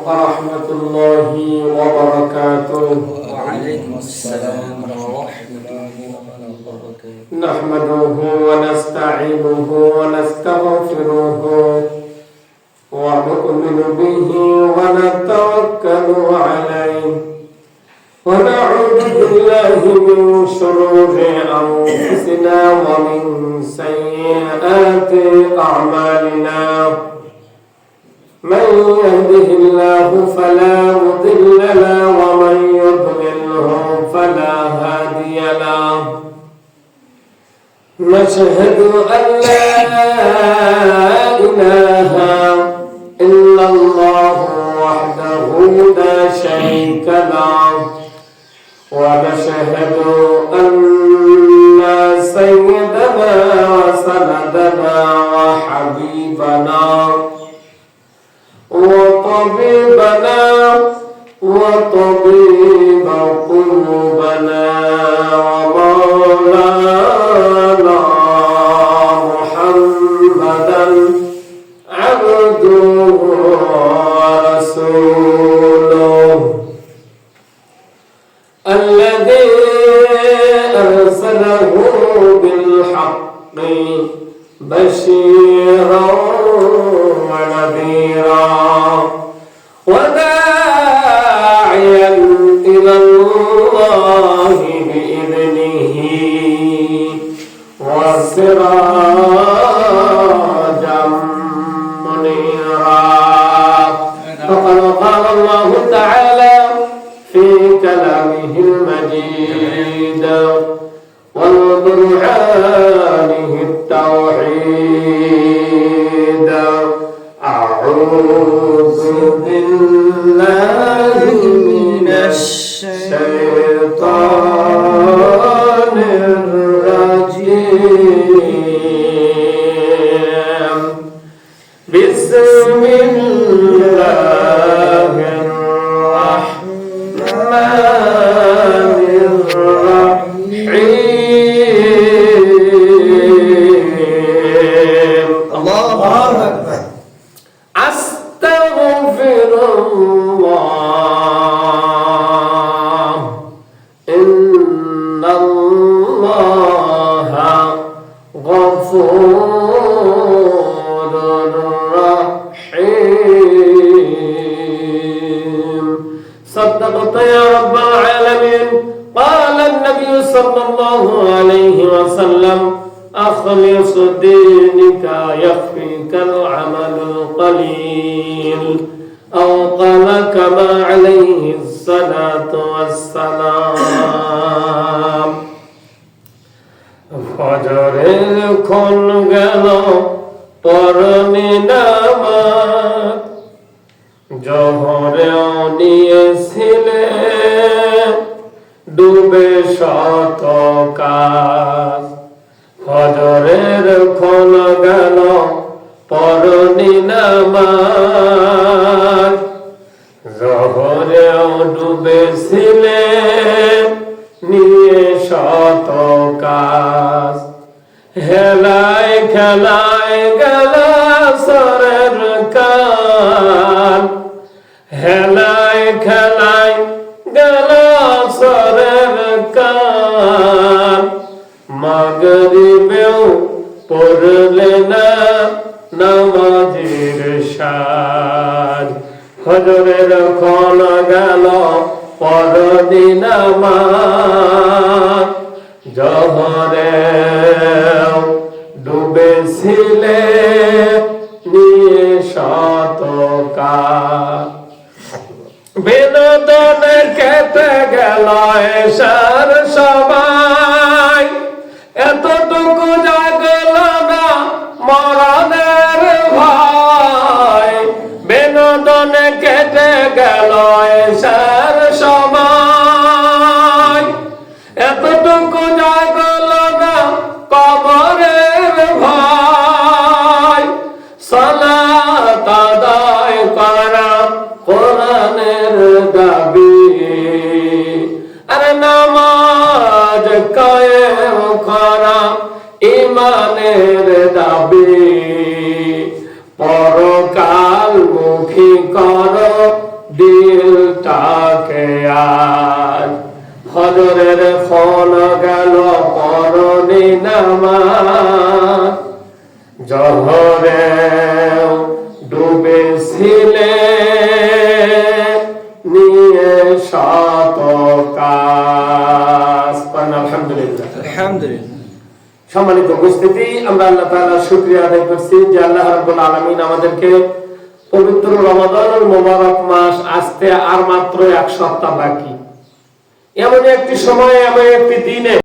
ورحمة الله وبركاته. وعليكم السلام ورحمة الله وبركاته. نحمده ونستعينه ونستغفره ونؤمن به ونتوكل عليه ونعوذ بالله من شرور أنفسنا ومن سيئات أعمالنا من يهده الله فلا مضل له ومن يضلله فلا هادي له نشهد أن لا إله إلا الله وحده لا شريك له ونشهد أن سيدنا وسندنا وحبيبنا وطبيبنا وطبيب قلوبنا ومولانا محمدا عبده ورسوله الذي أرسله بالحق بشيرا ونذيرا وداعيا إلى الله بإذنه وسراجا منيرا فقد قال الله تعالى في كلامه المجيد والقرآنه التوحيد أعوذ بالله من الشيطان الرجيم بسم الله الرحمن الرحيم الله أكبر أستغفر الله إن الله غفور رحيم صدقت يا رب العالمين قال النبي صلى الله عليه وسلم أخلص دينك يكفيك العمل القليل أو قال كما عليه الصلاة والسلام ফজরের ক্ষণ গেল পরনে নামাজ জোহরে নিয়েছিলে ডুবে শত কাজ ফজরের ক্ষণ গেল পরনে নামাজ জোহরে ডুবেছিলে নিয়ে শত কাজ হেলায় খেলায় গেল সরের কান হেলায় খেলায় গেল সরের কান মাগরিবেও পড়লে না নামাজের সাজ ফজরের ক্ষণ গেল পরনে নামাজ জোহরে ডুবেছিলে নিয়ে শত কাজ বিনোদন কেটে গেল এসার সবাই এতটুকু জাগল না মরণের ভয় বিনোদন কেটে গেল এসার সবাই এতটুকু জাগল না কবরের ভয় সালাত আদায় করা কোরআনের দাবি আরে নামাজ কায়েম করা ইমানের দাবি পরকাল মুখী করো দিলটাকে আজ হজরের ফল গেল পরনে নামাজ জহরে ডুবেছিলে নিয়ে শত কাজ। আলহামদুলিল্লাহ। আলহামদুলিল্লাহ। সম্মানিত উপস্থিতি, আমরা আল্লাহ তাআলার শুকরিয়া আদায় করছি যে আল্লাহ রাব্বুল আলামিন আমাদেরকে পবিত্র রমাদানুল মুবারক মাস আসতে আর মাত্র 1 সপ্তাহ বাকি, এমন একটি সময়ে, এমন একটি দিনে